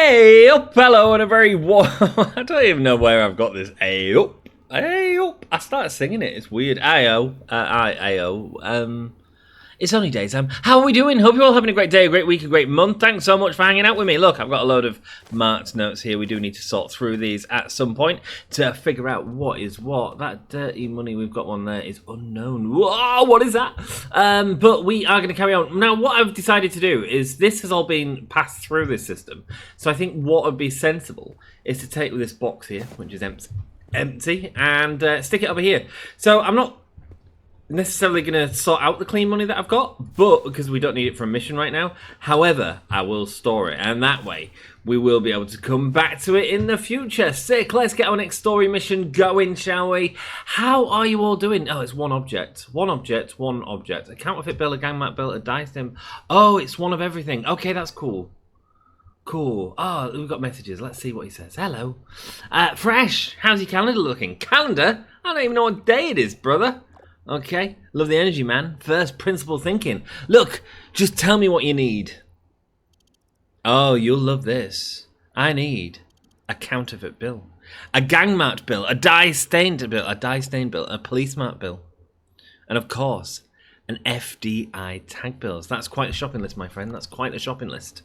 Hey up, hello, and a very warm. I don't even know where I've got this. Hey up, hey up. I started singing it. It's weird. Ayo, ayo. It's only daytime. How are we doing? Hope you're all having a great day, a great week, a great month. Thanks so much for hanging out with me. Look, I've got a load of marked notes here. We do need to sort through these at some point to figure out what is what. That dirty money, we've got one there, is unknown. Whoa, what is that? But we are going to carry on. Now, what I've decided to do is this has all been passed through this system. So I think what would be sensible is to take this box here, which is empty, and stick it over here. So I'm not necessarily going to sort out the clean money that I've got, but because we don't need it for a mission right now. However, I will store it, and that way we will be able to come back to it in the future. Sick, let's get our next story mission going, shall we? How are you all doing? Oh, it's one object. One object, one object. A counterfeit bill, a gang map bill, a dice dim. Oh, it's one of everything. Okay, that's cool. Cool. Oh, we've got messages. Let's see what he says. Hello. Fresh, how's your calendar looking? Calendar? I don't even know what day it is, brother. Okay, love the energy, man. First principle thinking. Look, just tell me what you need. Oh, you'll love this. I need a counterfeit bill, a gang marked bill, a dye-stained bill, a police marked bill, and of course, an FDI tag bills. That's quite a shopping list, my friend. That's quite a shopping list.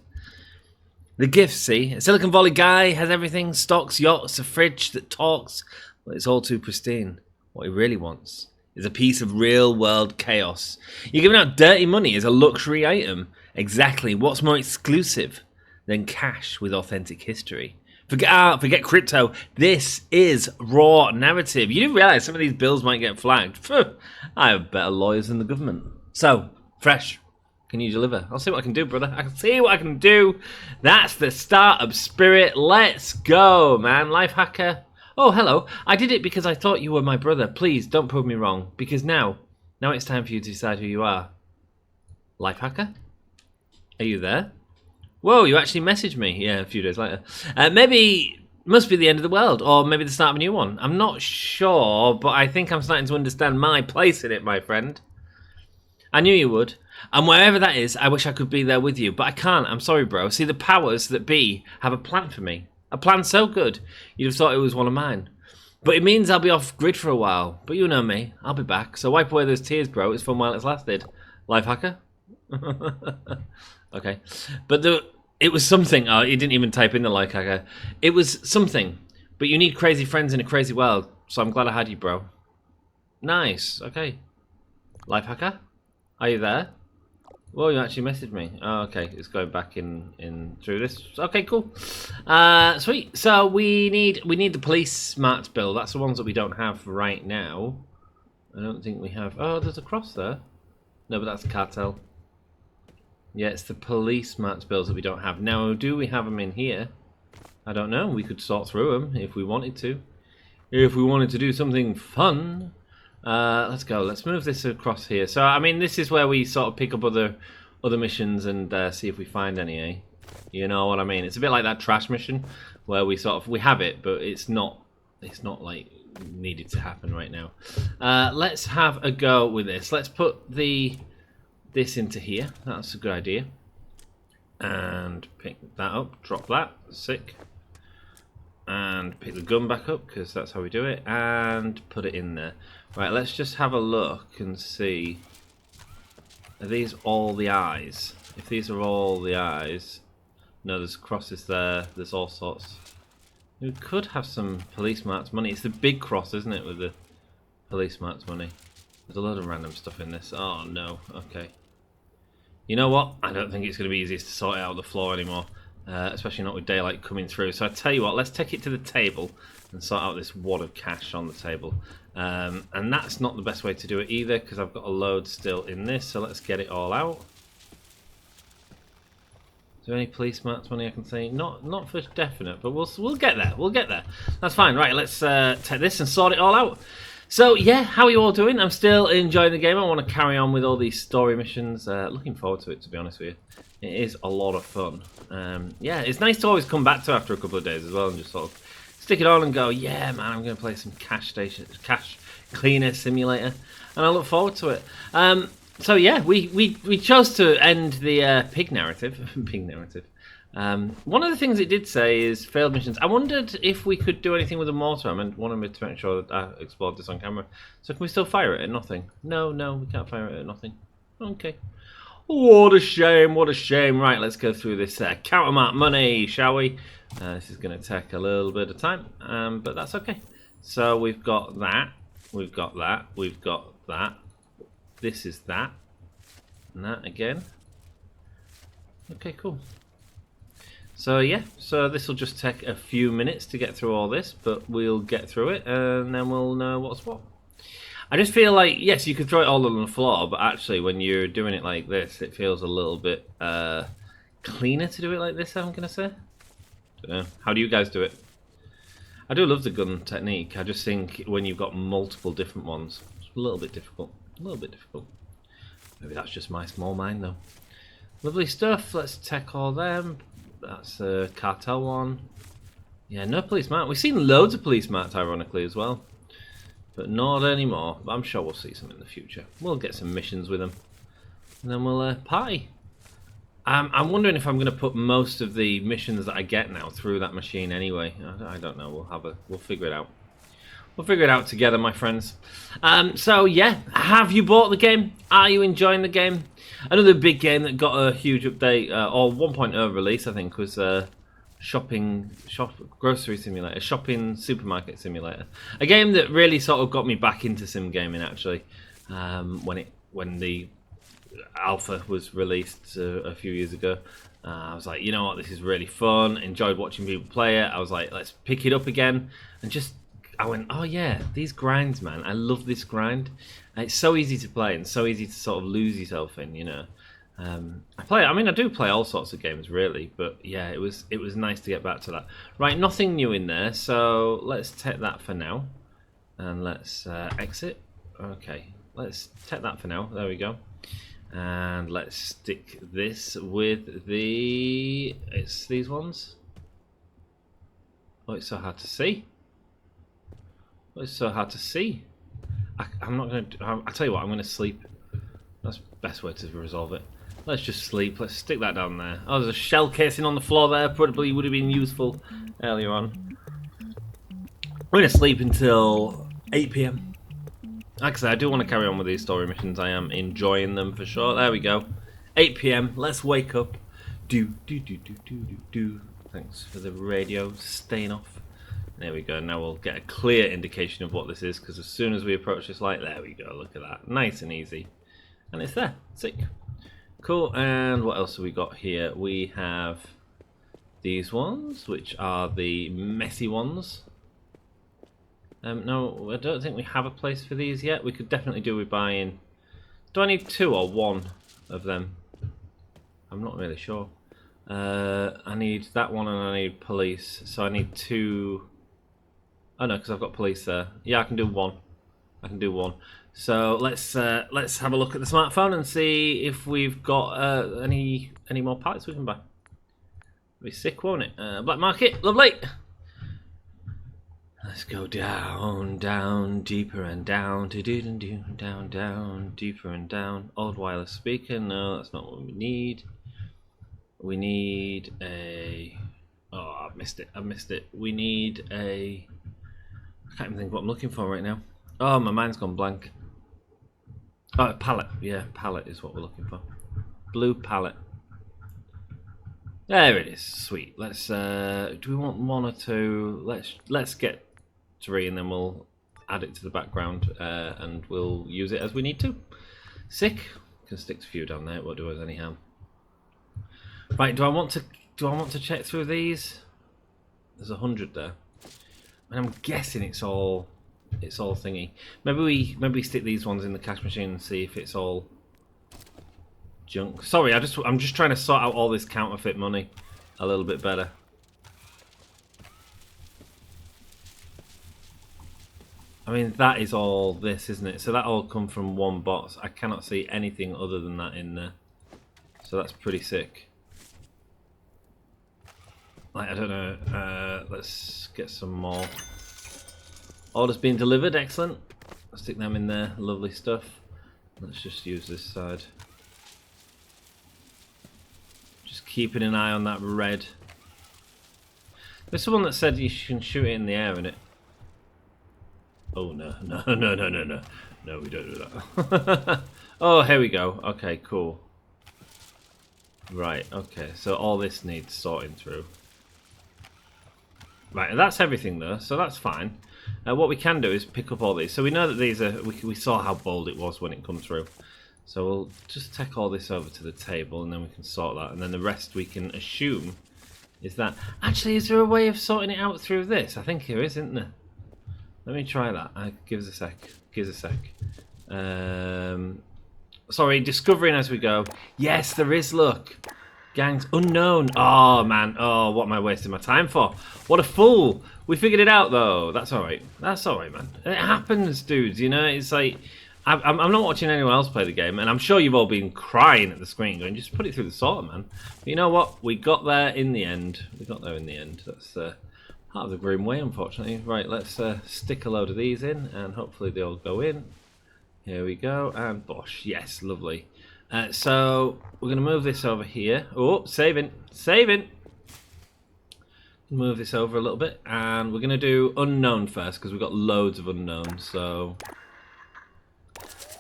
The gifts, see? A Silicon Valley guy has everything, stocks, yachts, a fridge that talks. Well, it's all too pristine. What he really wants is a piece of real-world chaos. You're giving out dirty money as a luxury item. Exactly. What's more exclusive than cash with authentic history? Forget art, forget crypto. This is raw narrative. You do realise some of these bills might get flagged. Phew, I have better lawyers than the government. So, Fresh, can you deliver? I'll see what I can do, brother. I can see what I can do. That's the startup spirit. Let's go, man. Life hacker. Oh, hello. I did it because I thought you were my brother. Please, don't prove me wrong. Because now it's time for you to decide who you are. Life hacker? Are you there? Whoa, you actually messaged me. Yeah, a few days later. Maybe, must be the end of the world. Or maybe the start of a new one. I'm not sure, but I think I'm starting to understand my place in it, my friend. I knew you would. And wherever that is, I wish I could be there with you. But I can't. I'm sorry, bro. See, the powers that be have a plan for me. A plan so good, you'd have thought it was one of mine. But it means I'll be off grid for a while. But you know me, I'll be back. So wipe away those tears, bro. It's fun while it's lasted. Life hacker? Okay. But it was something. Oh, you didn't even type in the life hacker. It was something. But you need crazy friends in a crazy world. So I'm glad I had you, bro. Nice. Okay. Life hacker? Are you there? Well, you actually messaged me. Oh, okay, it's going back in through this. Okay, cool. Sweet. So we need the police marked bill. That's the ones that we don't have right now. I don't think we have. Oh, there's a cross there. No, but that's a cartel. Yeah, it's the police marked bills that we don't have. Now, do we have them in here? I don't know. We could sort through them if we wanted to. If we wanted to do something fun. Let's go. Let's move this across here. So, I mean, this is where we sort of pick up other missions and see if we find any, eh? You know what I mean? It's a bit like that trash mission where we have it, but it's not like needed to happen right now. Let's have a go with this. Let's put this into here. That's a good idea. And pick that up. Drop that. Sick. And pick the gun back up because that's how we do it, and put it in there. Right, let's just have a look and see. Are these all the eyes? If these are all the eyes, no, there's crosses there. There's all sorts. We could have some police marked money. It's the big cross, isn't it, with the police marked money? There's a load of random stuff in this. Oh no. Okay. You know what? I don't think it's going to be easy to sort it out on the floor anymore. Especially not with daylight coming through. So I tell you what, let's take it to the table and sort out this wad of cash on the table. And that's not the best way to do it either, because I've got a load still in this. So let's get it all out. Is there any police marks money I can see? Not for definite, but we'll get there. We'll get there. That's fine. Right, let's take this and sort it all out. So yeah, how are you all doing? I'm still enjoying the game. I want to carry on with all these story missions. Looking forward to it, to be honest with you. It is a lot of fun. Yeah, it's nice to always come back to after a couple of days as well and just sort of stick it on and go, yeah, man, I'm going to play some cash cleaner simulator, and I look forward to it. So yeah, we chose to end the pig narrative One of the things it did say is failed missions. I wondered if we could do anything with the mortar. I wanted to make sure that I explored this on camera. So can we still fire it at nothing? No, we can't fire it at nothing. Okay. What a shame, what a shame. Right, let's go through this countermart money, shall we? This is going to take a little bit of time, but that's okay. So we've got that, we've got that, we've got that. This is that, and that again. Okay, cool. So yeah, so this will just take a few minutes to get through all this, but we'll get through it, and then we'll know what's what. I just feel like, yes, you could throw it all on the floor, but actually when you're doing it like this, it feels a little bit cleaner to do it like this, I'm going to say. Don't know. How do you guys do it? I do love the gun technique. I just think when you've got multiple different ones, it's a little bit difficult. A little bit difficult. Maybe that's just my small mind, though. Lovely stuff. Let's take all them. That's a cartel one. Yeah, no police mart. We've seen loads of police marts, ironically, as well. But not anymore. But I'm sure we'll see some in the future. We'll get some missions with them. And then we'll party. I'm wondering if I'm going to put most of the missions that I get now through that machine anyway. I don't know. We'll figure it out. We'll figure it out together, my friends. So yeah, have you bought the game? Are you enjoying the game? Another big game that got a huge update, or 1.0 release, I think, was grocery simulator, shopping supermarket simulator. A game that really sort of got me back into sim gaming, actually, when the alpha was released a few years ago. I was like, you know what, this is really fun. Enjoyed watching people play it. I was like, let's pick it up again, and I went, oh yeah, these grinds, man. I love this grind. It's so easy to play and so easy to sort of lose yourself in, you know. I do play all sorts of games, really, but yeah, it was nice to get back to that. Right, nothing new in there, so let's take that for now, and let's exit. Okay, let's take that for now. There we go. And let's stick this with it's these ones. Oh, it's so hard to see. Oh, it's so hard to see. I'm not going to... I'll tell you what, I'm going to sleep. That's the best way to resolve it. Let's just sleep. Let's stick that down there. Oh, there's a shell casing on the floor there. Probably would have been useful earlier on. We're going to sleep until 8 PM. Like I said, I do want to carry on with these story missions. I am enjoying them for sure. There we go. 8 PM. Let's wake up. Do. Thanks for the radio staying off. There we go. Now we'll get a clear indication of what this is, because as soon as we approach this light, there we go. Look at that. Nice and easy. And it's there. Sick. Cool. And what else have we got here? We have these ones, which are the messy ones. No, I don't think we have a place for these yet. We could definitely do with buying... Do I need 2 or 1 of them? I'm not really sure. I need that one and I need police. So I need 2... Oh no, because I've got police there. Yeah, I can do 1. I can do 1. So let's have a look at the smartphone and see if we've got any more parts we can buy. It'll be sick, won't it? Black market, lovely. Let's go down, deeper and down, down, deeper and down. Old wireless speaker. No, that's not what we need. We need a... Oh, I've missed it. We need a... I can't even think what I'm looking for right now. Oh, my mind's gone blank. Oh, a palette. Yeah, palette is what we're looking for. Blue palette. There it is. Sweet. Let's. Do we want 1 or 2? Let's get 3, and then we'll add it to the background, and we'll use it as we need to. Sick. Can stick a few down there. It won't do us any harm. Right. Do I want to check through these? There's 100 there. And I'm guessing it's all thingy. Maybe we stick these ones in the cash machine and see if it's all junk. Sorry, I'm just trying to sort out all this counterfeit money a little bit better. I mean, that is all this, isn't it? So that all come from 1 box. I cannot see anything other than that in there. So that's pretty sick. Like, I don't know. Let's get some more. Orders being delivered. Excellent. Let's stick them in there. Lovely stuff. Let's just use this side. Just keeping an eye on that red. There's someone that said you can shoot it in the air, innit? Oh, no. No, no, no, no, no. No, we don't do that. Oh, here we go. Okay, cool. Right, okay. So all this needs sorting through. Right, and that's everything, though, so that's fine. What we can do is pick up all these. So we know that these are... We saw how bold it was when it comes through. So we'll just take all this over to the table, and then we can sort that. And then the rest we can assume is that... Actually, is there a way of sorting it out through this? I think there is, isn't there? Let me try that. Give us a sec. Give us a sec. Sorry, discovering as we go. Yes, there is, look. Gangs unknown. Oh, man. Oh, what am I wasting my time for? What a fool. We figured it out, though. That's all right. That's all right, man. It happens, dudes. You know, it's like... I'm not watching anyone else play the game, and I'm sure you've all been crying at the screen going, just put it through the sorter, man. But you know what? We got there in the end. We got there in the end. That's part of the grim way, unfortunately. Right, let's stick a load of these in, and hopefully they all go in. Here we go, and bosh. Yes, lovely. So we're going to move this over here. Oh, saving. Saving. Move this over a little bit, and we're going to do unknown first, because we've got loads of unknowns, so...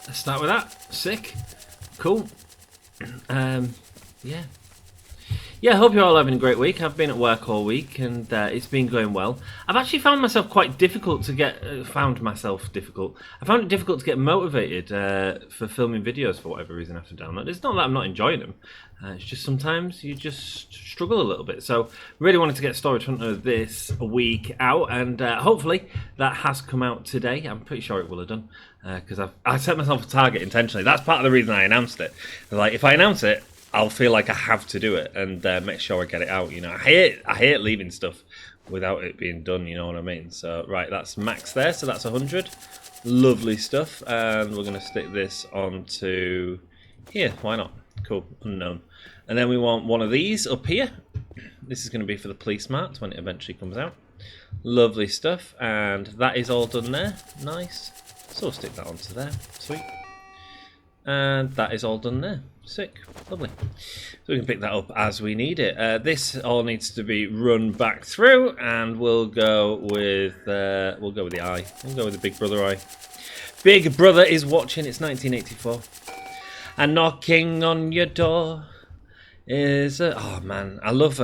Let's start with that. Sick. Cool. Yeah. Yeah, I hope you're all having a great week. I've been at work all week, and it's been going well. I've actually found myself quite difficult to get... I found it difficult to get motivated for filming videos for whatever reason after download. It's not that I'm not enjoying them. It's just sometimes you just struggle a little bit. So, really wanted to get Storage Hunter this week out, and hopefully that has come out today. I'm pretty sure it will have done, because I set myself a target intentionally. That's part of the reason I announced it. Like, if I announce it, I'll feel like I have to do it and make sure I get it out. You know, I hate leaving stuff without it being done. You know what I mean? So right, that's max there. So that's 100. Lovely stuff. And we're gonna stick this onto here. Why not? Cool. Unknown. And then we want one of these up here. This is going to be for the police mart when it eventually comes out. Lovely stuff. And that is all done there. Nice. So we'll stick that onto there. Sweet. And that is all done there. Sick. Lovely. So we can pick that up as we need it. This all needs to be run back through, and we'll go with the eye. We'll go with the Big Brother eye. Big Brother is watching. It's 1984. And knocking on your door is oh man, I love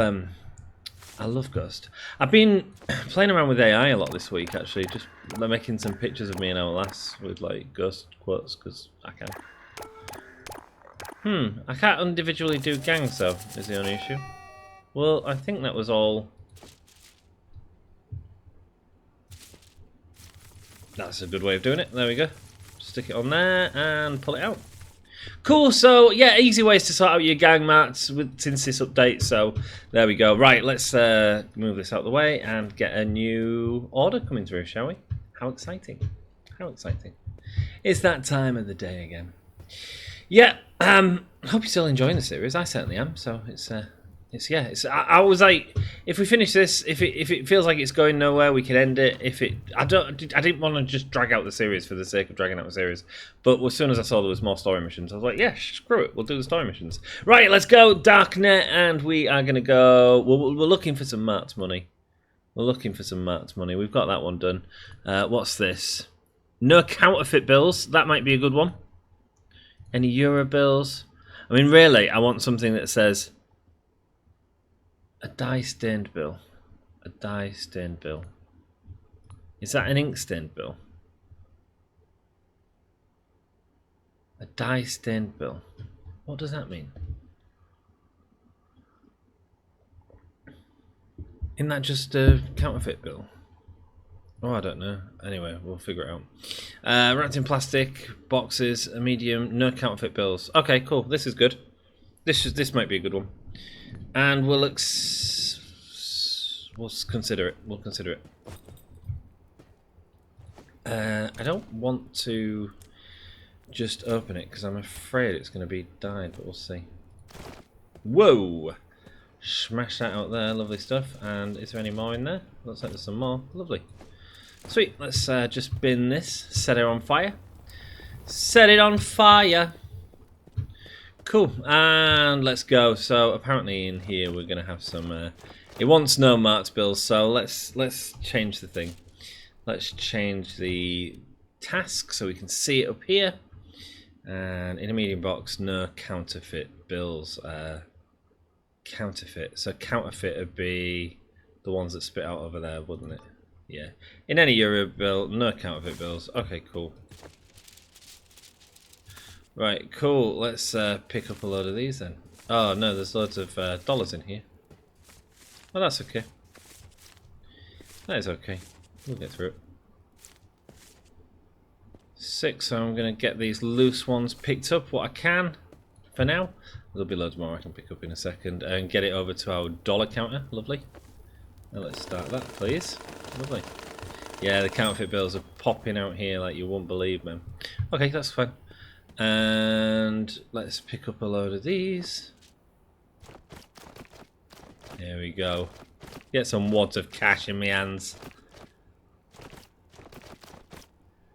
Ghost. I've been playing around with AI a lot this week, actually, just making some pictures of me and Outlast with like Ghost quotes because I can. I can't individually do gangs though, is the only issue. Well, I think that was all. That's a good way of doing it. There we go. Stick it on there and pull it out. Cool, so yeah, easy ways to sort out your gang mats since this update, so there we go. Right, let's move this out of the way and get a new order coming through, shall we? How exciting. How exciting. It's that time of the day again. Yeah, I hope you're still enjoying the series. I certainly am. So I was like, if we finish this, if it feels like it's going nowhere, we can end it. I didn't want to just drag out the series for the sake of dragging out the series. But as soon as I saw there was more story missions, I was like, yeah, screw it, we'll do the story missions. Right, let's go Darknet, and we are gonna go. We're looking for some Mart's money. We're looking for some Mart's money. We've got that one done. What's this? No counterfeit bills. That might be a good one. Any euro bills? I mean, really, I want something that says a dye-stained bill. A dye-stained bill. Is that an ink-stained bill? A dye-stained bill. What does that mean? Isn't that just a counterfeit bill? Oh, I don't know. Anyway, we'll figure it out. Wrapped in plastic, boxes, a medium, no counterfeit bills. Okay, cool. This is good. This might be a good one. And we'll consider it. We'll consider it. I don't want to just open it because I'm afraid it's going to be dyed, but we'll see. Whoa! Smash that out there. Lovely stuff. And is there any more in there? Looks like there's some more. Lovely. Sweet, let's just bin this, set it on fire. Set it on fire. Cool, and let's go. So apparently in here we're gonna have some. It wants no marked bills, so let's change the thing. Let's change the task so we can see it up here. And in a medium box, no counterfeit bills. Counterfeit. So counterfeit would be the ones that spit out over there, wouldn't it? Yeah. In any euro bill, no counterfeit bills. Okay, cool. Right, cool. Let's pick up a load of these then. Oh no, there's loads of dollars in here. Well, that's okay. That is okay. We'll get through it. 6, so I'm going to get these loose ones picked up, what I can, for now. There'll be loads more I can pick up in a second, and get it over to our dollar counter. Lovely. Now let's start that, please. Lovely. Yeah, the counterfeit bills are popping out here like you won't believe, man. Okay, that's fine. And let's pick up a load of these. There we go. Get some wads of cash in my hands.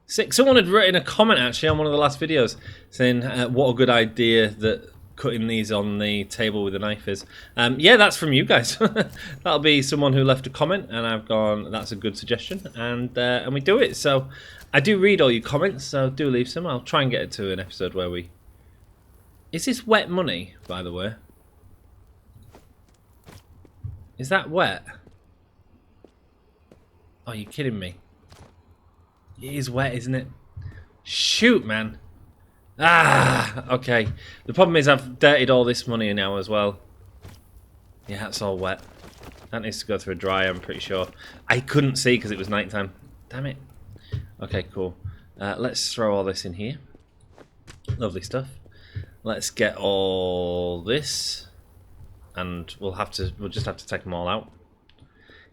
6. Someone had written a comment actually on one of the last videos saying what a good idea that cutting these on the table with a knife is. Yeah, that's from you guys. That'll be someone who left a comment, and I've gone, that's a good suggestion, and we do it. So I do read all your comments, so do leave some. I'll try and get it to an episode where we... Is this wet money, by the way? Is that wet? Oh, you're kidding me. It is wet, isn't it? Shoot, man. Ah, okay. The problem is I've dirtied all this money now as well. Yeah, that's all wet. That needs to go through a dryer, I'm pretty sure. I couldn't see because it was nighttime. Damn it. Okay, cool. Let's throw all this in here. Lovely stuff. Let's get all this, and we'll just have to take them all out.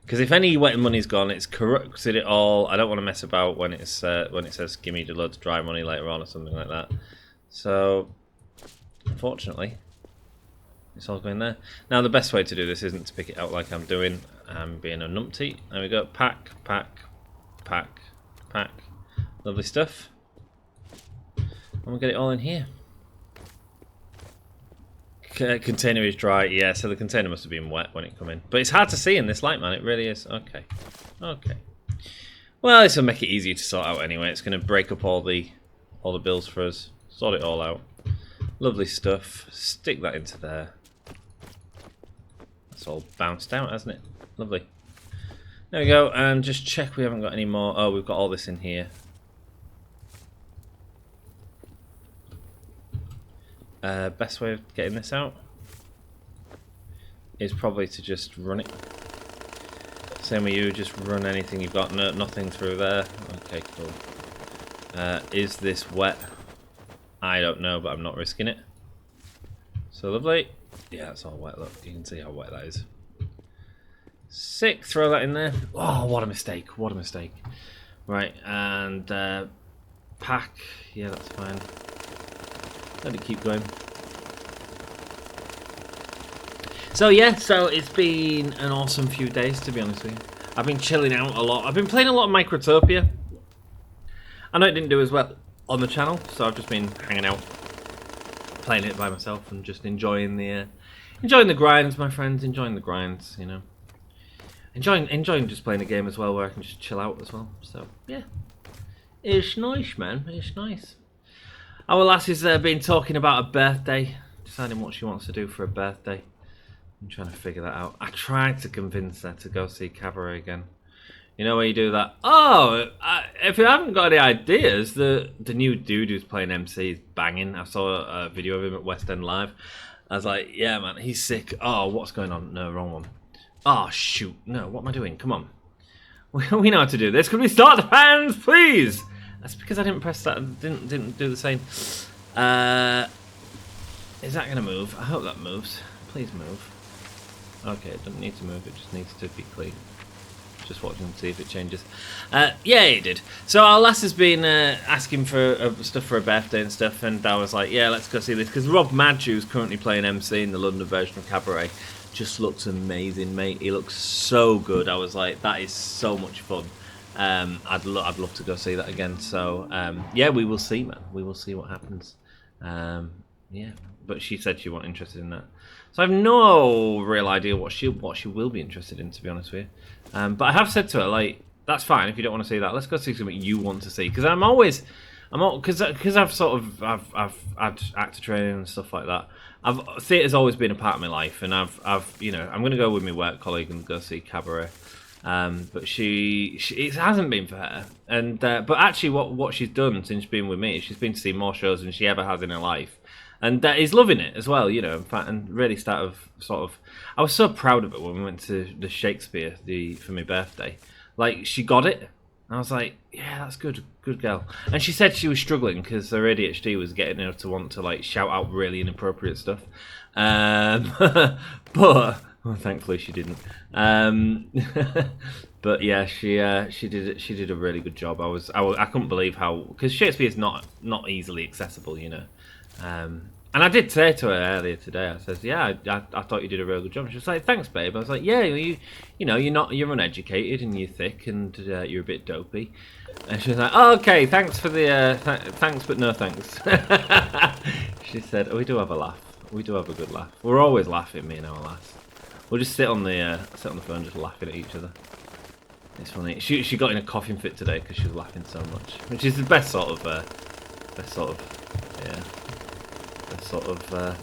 Because if any wet money's gone, it's corrupted it all. I don't want to mess about when it says give me loads of dry money later on or something like that. So, unfortunately, it's all going there. Now, the best way to do this isn't to pick it out like I'm doing. I'm being a numpty. There we go. Pack, pack, pack, pack. Lovely stuff. And we'll get it all in here. Container is dry, yeah, so the container must have been wet when it come in. But it's hard to see in this light, man, it really is. Okay. Okay. Well, this will make it easier to sort out anyway. It's going to break up all the bills for us. Sort it all out. Lovely stuff. Stick that into there. That's all bounced out, hasn't it? Lovely. There we go, and just check we haven't got any more. Oh, we've got all this in here. Best way of getting this out is probably to just run it. Same with you, just run anything you've got. No, nothing through there. Okay, cool. Is this wet? I don't know, but I'm not risking it. So lovely. Yeah, it's all wet. Look, you can see how wet that is. Sick. Throw that in there. Oh, what a mistake! What a mistake. Right, and pack. Yeah, that's fine. Let it keep going. So yeah, so it's been an awesome few days, to be honest with you. I've been chilling out a lot. I've been playing a lot of Microtopia. I know it didn't do as well on the channel, so I've just been hanging out, playing it by myself, and just enjoying the grinds, my friends. Enjoying the grinds, you know. Enjoying just playing a game as well, where I can just chill out as well. So yeah, it's nice, man. It's nice. Our lass has been talking about a birthday, deciding what she wants to do for a birthday. I'm trying to figure that out. I tried to convince her to go see Cabaret again. You know where you do that? Oh, if you haven't got any ideas, the new dude who's playing MC is banging. I saw a video of him at West End Live. I was like, yeah, man, he's sick. Oh, what's going on? No, wrong one. Oh, shoot. No, what am I doing? Come on. We know how to do this. Could we start the fans, please? That's because I didn't press that. Didn't do the same. Is that going to move? I hope that moves. Please move. Okay, it doesn't need to move. It just needs to be clean. Just watching to see if it changes. Yeah, it did. So our lass has been asking for stuff for her birthday and stuff, and I was like, yeah, let's go see this. Because Rob Madge, who's currently playing MC in the London version of Cabaret, just looks amazing, mate. He looks so good. I was like, that is so much fun. I'd love to go see that again. So yeah, we will see, man. We will see what happens. Yeah, but she said she wasn't interested in that. So I have no real idea what she will be interested in, to be honest with you. But I have said to her, like, that's fine if you don't want to see that. Let's go see something you want to see, because because I've had actor training and stuff like that. Theatre's always been a part of my life, and I'm going to go with my work colleague and go see Cabaret. But it hasn't been for her, and but actually, what she's done since being with me, she's been to see more shows than she ever has in her life, and is loving it as well. In fact, and really I was so proud of it when we went to the Shakespeare for my birthday. Like, she got it. I was like, yeah, that's good girl. And she said she was struggling because her ADHD was getting her to want to like shout out really inappropriate stuff. But thankfully she didn't. But yeah, she did a really good job. I couldn't believe how, because Shakespeare is not easily accessible, And I did say to her earlier today, I said, yeah, I thought you did a real good job. She was like, thanks, babe. I was like, yeah, you're uneducated and you're thick and you're a bit dopey. And she was like, oh, okay, thanks for the, thanks, but no thanks. She said, oh, we do have a laugh. We do have a good laugh. We're always laughing, me and our lass. We'll just sit on the phone just laughing at each other. It's funny. She got in a coughing fit today because she was laughing so much, which is the best sort of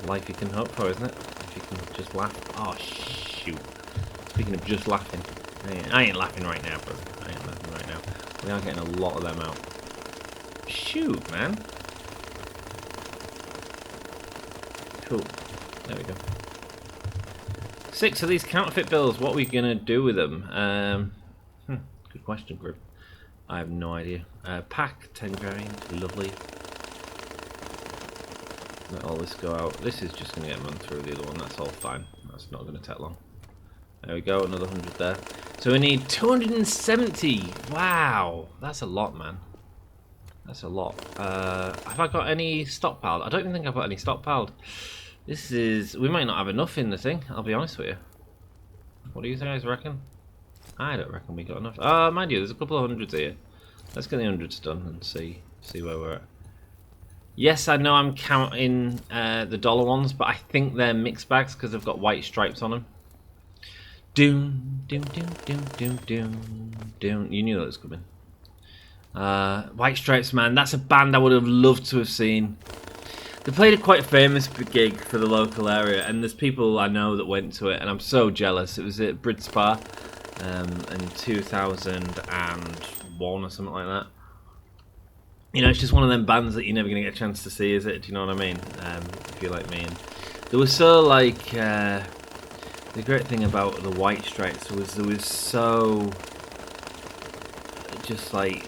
life you can hope for, isn't it? If you can just laugh. Oh shoot! Speaking of just laughing, I ain't laughing right now, bro. I ain't laughing right now. We are getting a lot of them out. Shoot, man. Cool. There we go. 6 of these counterfeit bills. What are we gonna do with them? Good question, group. I have no idea. Pack 10 grand. Lovely. Let all this go out. This is just going to get run through the other one. That's all fine. That's not going to take long. There we go. Another 100 there. So we need 270. Wow. That's a lot, man. That's a lot. Have I got any stockpiled? I don't even think I've got any stockpiled. We might not have enough in the thing. I'll be honest with you. What do you guys reckon? I don't reckon we got enough. Mind you, there's a couple of hundreds here. Let's get the hundreds done and see where we're at. Yes, I know I'm counting the dollar ones, but I think they're mixed bags because they've got white stripes on them. Doom, doom, doom, doom, doom, doom, doom. You knew that was coming. White Stripes, man. That's a band I would have loved to have seen. They played a quite famous gig for the local area, and there's people I know that went to it, and I'm so jealous. It was at Brid Spa in 2001 or something like that. It's just one of them bands that you're never going to get a chance to see, is it? Do you know what I mean? If you're like me. And there was so, like, the great thing about the White Stripes was there was so, just, like,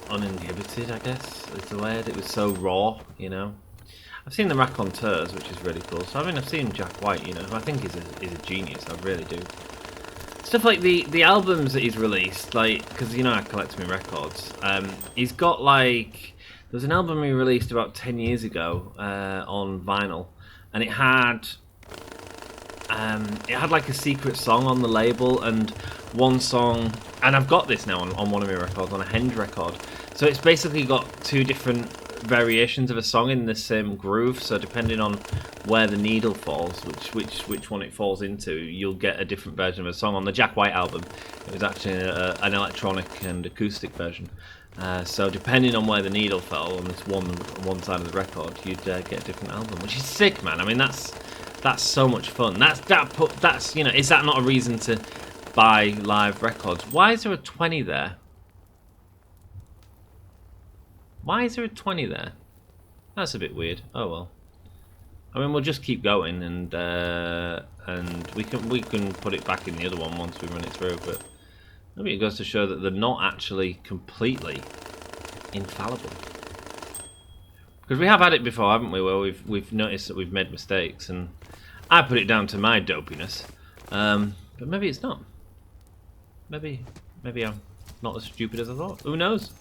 uninhibited, I guess, is the word. It was so raw, I've seen the Raconteurs, which is really cool. So, I mean, I've seen Jack White, who I think is a genius. I really do. Stuff like the albums that he's released, like, because I collect my records. He's got like, there was an album he released about 10 years ago on vinyl, and it had like a secret song on the label, and one song, and I've got this now on one of my records, on a Henge record. So it's basically got 2 different variations of a song in the same groove, so depending on where the needle falls, which one it falls into, you'll get a different version of a song. On the Jack White album, it was actually an electronic and acoustic version, so depending on where the needle fell on this one side of the record, you'd get a different album, which is sick, man. I mean, that's so much fun. Is that not a reason to buy live records? Why is there a 20 there? Why is there a 20 there? That's a bit weird. Oh well. I mean, we'll just keep going, and we can put it back in the other one once we run it through. But maybe it goes to show that they're not actually completely infallible. Because we have had it before, haven't we? Where we've noticed that we've made mistakes, and I put it down to my dopiness. But maybe it's not. Maybe I'm not as stupid as I thought. Who knows?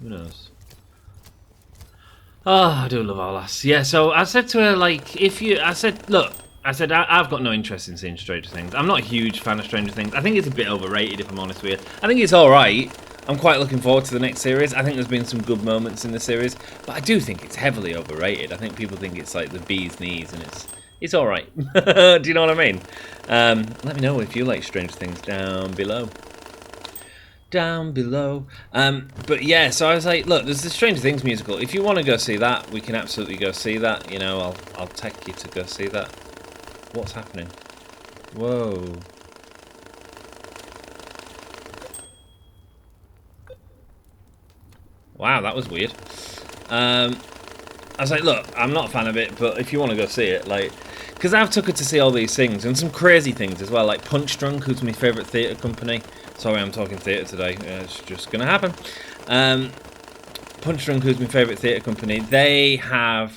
Who knows? Oh, I do love our lass. Yeah, so I said to her, like, I've got no interest in seeing Stranger Things. I'm not a huge fan of Stranger Things. I think it's a bit overrated, if I'm honest with you. I think it's alright, I'm quite looking forward to the next series. I think there's been some good moments in the series, but I do think it's heavily overrated. I think people think it's like the bee's knees, and it's all right. Do you know what I mean? Let me know if you like Stranger Things down below. Down below. But yeah, so I was like, look, there's the Stranger Things musical. If you want to go see that, we can absolutely go see that. You know, I'll take you to go see that. What's happening? Whoa. Wow, that was weird. I was like, look, I'm not a fan of it, but if you want to go see it, like, because I've took her to see all these things, and some crazy things as well, like Punch Drunk, who's my favourite theatre company. Sorry, I'm talking theatre today. It's just going to happen. Punch Drunk, who's my favourite theatre company, they have...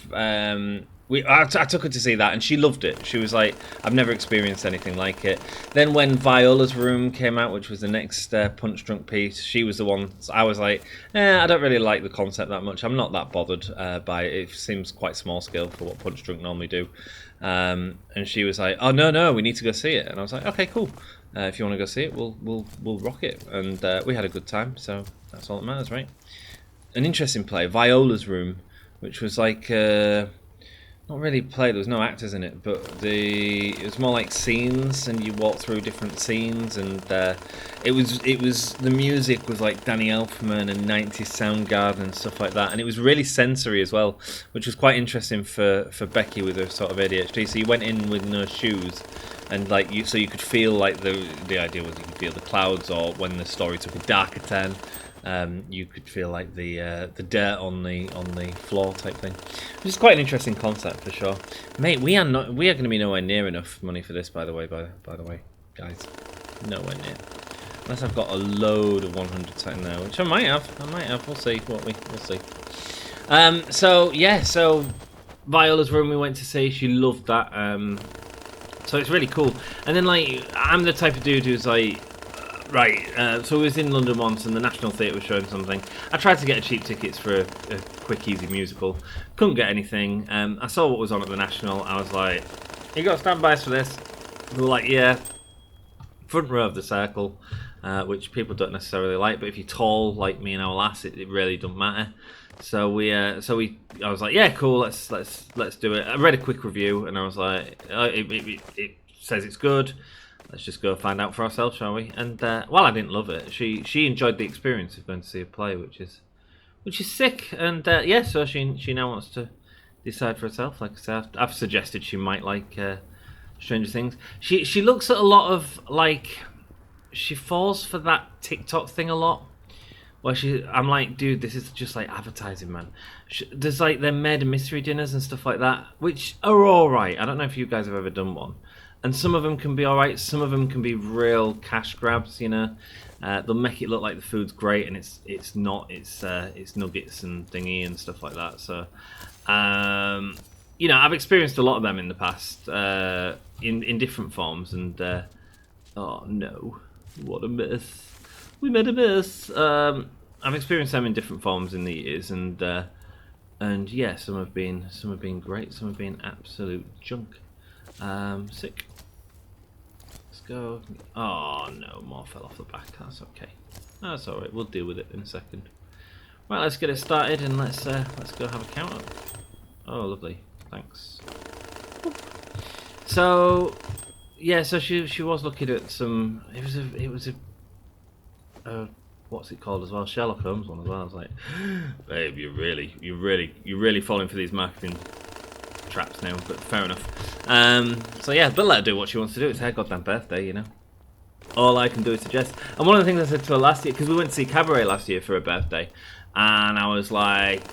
I took her to see that, and she loved it. She was like, I've never experienced anything like it. Then when Viola's Room came out, which was the next Punch Drunk piece, she was the one. I was like, I don't really like the concept that much. I'm not that bothered by it. It seems quite small scale for what Punch Drunk normally do. And she was like, oh, no, we need to go see it. And I was like, okay, cool. If you want to go see it, we'll rock it. And we had a good time, so that's all that matters, right? An interesting play, Viola's Room, which was like... not really play, there was no actors in it, but it was more like scenes, and you walk through different scenes, and it was the music was like Danny Elfman and 90s Soundgarden and stuff like that, and it was really sensory as well, which was quite interesting for Becky with her sort of ADHD. So you went in with no shoes, and like you could feel like the idea was you could feel the clouds, or when the story took a darker turn. You could feel like the dirt on the floor type thing, which is quite an interesting concept for sure. Mate, we are going to be nowhere near enough money for this, by the way, guys, nowhere near. Unless I've got a load of 100 sitting there, which I might have. We'll see we'll see. So yeah, so Viola's Room we went to see. She loved that. So it's really cool. And then like I'm the type of dude who's like. Right, so we was in London once and the National Theatre was showing something. I tried to get cheap tickets for a quick, easy musical. Couldn't get anything. I saw what was on at the National. I was like, you got standbys for this? They were like, yeah. Front row of the circle, which people don't necessarily like, but if you're tall like me and our lass, it really doesn't matter. So I was like, yeah, cool, let's do it. I read a quick review and I was like, it says it's good. Let's just go find out for ourselves, shall we? And well, I didn't love it. She enjoyed the experience of going to see a play, which is sick. And yeah, so she now wants to decide for herself. Like I said, I've suggested she might like Stranger Things. She looks at a lot of like she falls for that TikTok thing a lot. Where I'm like, dude, this is just like advertising, man. There's like their murder mystery dinners and stuff like that, which are all right. I don't know if you guys have ever done one. And some of them can be alright, some of them can be real cash grabs, you know. They'll make it look like the food's great and it's not, it's nuggets and thingy and stuff like that. So, you know, I've experienced a lot of them in the past, in different forms, and oh no, what a miss. We made a miss. I've experienced them in different forms in the years, and yeah, some have been great, some have been absolute junk. Sick. Let's go. Oh no, more fell off the back. That's okay. That's alright, we'll deal with it in a second. Right, let's get it started and let's go have a count up. Oh, lovely. Thanks. So yeah, so she was looking at some. It was a what's it called as well? Sherlock Holmes one as well. I was like, babe, you're really falling for these marketing traps now, but fair enough. So yeah, but let her do what she wants to do. It's her goddamn birthday, you know. All I can do is suggest. And one of the things I said to her last year, because we went to see Cabaret last year for her birthday, and I was like,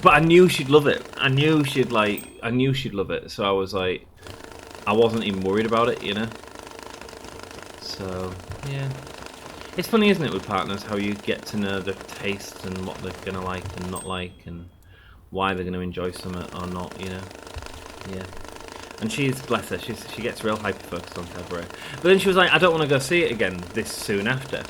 but I knew she'd love it. I knew she'd love it. So I was like, I wasn't even worried about it, you know. So yeah, it's funny, isn't it, with partners, how you get to know their tastes and what they're gonna like and not like, and why they're gonna enjoy something or not, you know. Yeah. And she's, bless her, she gets real hyper-focused on Cabaret. But then she was like, I don't want to go see it again this soon after.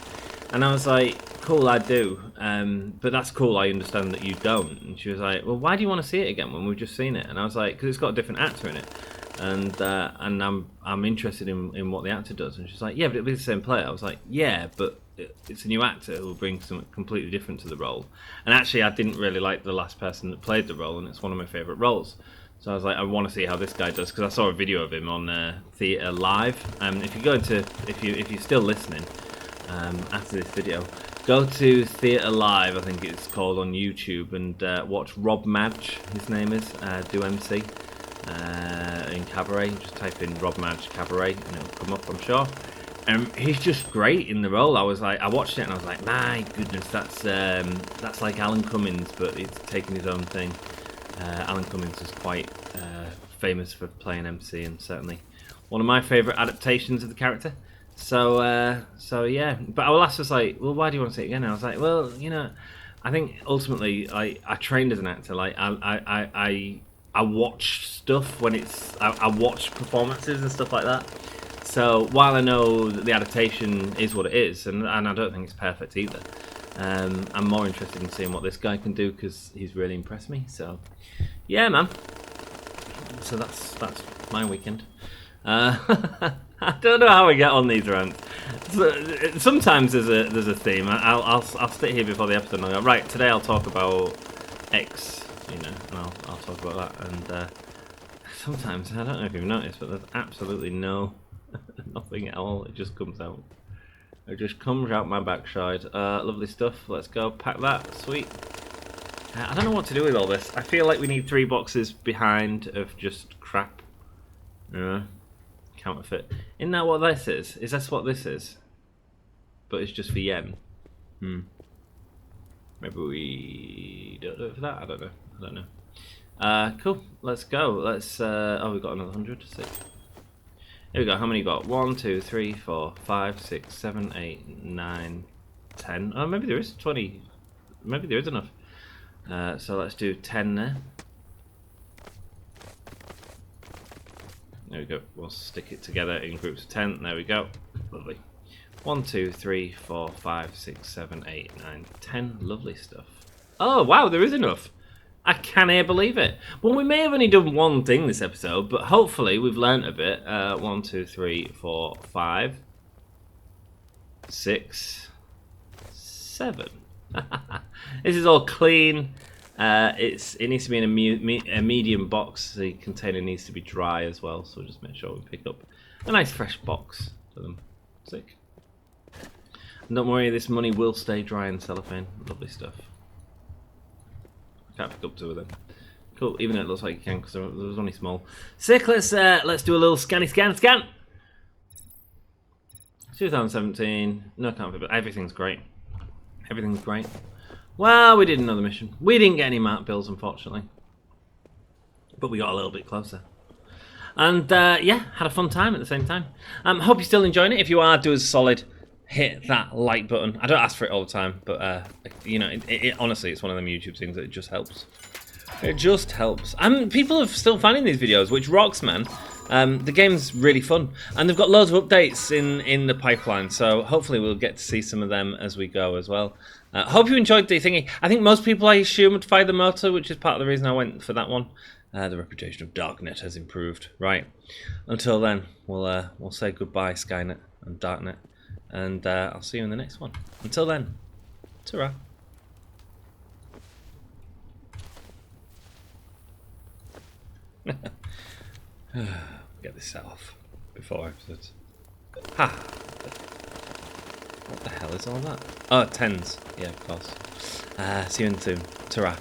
And I was like, cool, I do. But that's cool, I understand that you don't. And she was like, well, why do you want to see it again when we've just seen it? And I was like, because it's got a different actor in it. And I'm interested in what the actor does. And she's like, yeah, but it'll be the same play. I was like, yeah, but it's a new actor who will bring something completely different to the role. And actually, I didn't really like the last person that played the role, and it's one of my favourite roles. So I was like, I want to see how this guy does, because I saw a video of him on Theatre Live. If you go into, if you're still listening after this video, go to Theatre Live, I think it's called, on YouTube, and watch Rob Madge, his name is, do MC in Cabaret. Just type in Rob Madge Cabaret and it'll come up, I'm sure. He's just great in the role. I watched it and I was like, my goodness, that's like Alan Cummins, but he's taking his own thing. Alan Cummins is quite famous for playing MC, and certainly one of my favourite adaptations of the character. So yeah. But our last was like, well, why do you want to see it again? And I was like, well, you know, I think ultimately I trained as an actor. Like I watch stuff when I watch performances and stuff like that. So while I know that the adaptation is what it is, and I don't think it's perfect either, I'm more interested in seeing what this guy can do, because he's really impressed me. So yeah, man. So that's my weekend. I don't know how I get on these rants. Sometimes there's a theme. I'll sit here before the episode and I'll go, right, today I'll talk about X, you know, and I'll talk about that. And sometimes, I don't know if you've noticed, but there's absolutely nothing at all. It just comes out. It just comes out my backside. Lovely stuff. Let's go pack that. Sweet. I don't know what to do with all this. I feel like we need 3 boxes behind of just crap. Counterfeit. Isn't that what this is? Is that what this is? But it's just for yen. Maybe we don't do it for that. I don't know. Cool. Let's go. Let's. Oh, we got another 100. Sick. Here we go. How many you got? 1, 2, 3, 4, 5, 6, 7, 8, 9, 10. Oh, maybe there is 20. Maybe there is enough. So let's do 10 there. There we go. We'll stick it together in groups of 10. There we go. Lovely. 1, 2, 3, 4, 5, 6, 7, 8, 9, 10. Lovely stuff. Oh, wow, there is enough. I can't believe it. Well, we may have only done one thing this episode, but hopefully we've learnt a bit. 1, 2, 3, 4, 5, 6, 7. This is all clean. It needs to be in a medium box. The container needs to be dry as well, so we'll just make sure we pick up a nice fresh box for them. Sick. And don't worry, this money will stay dry in cellophane. Lovely stuff. Can't pick up 2 of them. Cool, even though it looks like you can, because there was only small. Sick, let's do a little scan. 2017, no counterfeit, but everything's great. Everything's great. Well, we did another mission. We didn't get any mark bills, unfortunately. But we got a little bit closer. And yeah, had a fun time at the same time. Hope you're still enjoying it. If you are, do us a solid. Hit that like button. I don't ask for it all the time, but you know, honestly, it's one of them YouTube things that it just helps. It just helps. And people are still finding these videos, which rocks, man. The game's really fun, and they've got loads of updates in the pipeline. So hopefully we'll get to see some of them as we go as well. Hope you enjoyed the thingy. I think most people, I assume, would find the motor, which is part of the reason I went for that one. The reputation of Darknet has improved. Right. Until then, we'll say goodbye, Skynet and Darknet. And I'll see you in the next one. Until then, ta-ra. Get this set off before episodes. Ha! What the hell is all that? Oh, 10s. Yeah, of course. See you in soon. Ta-ra.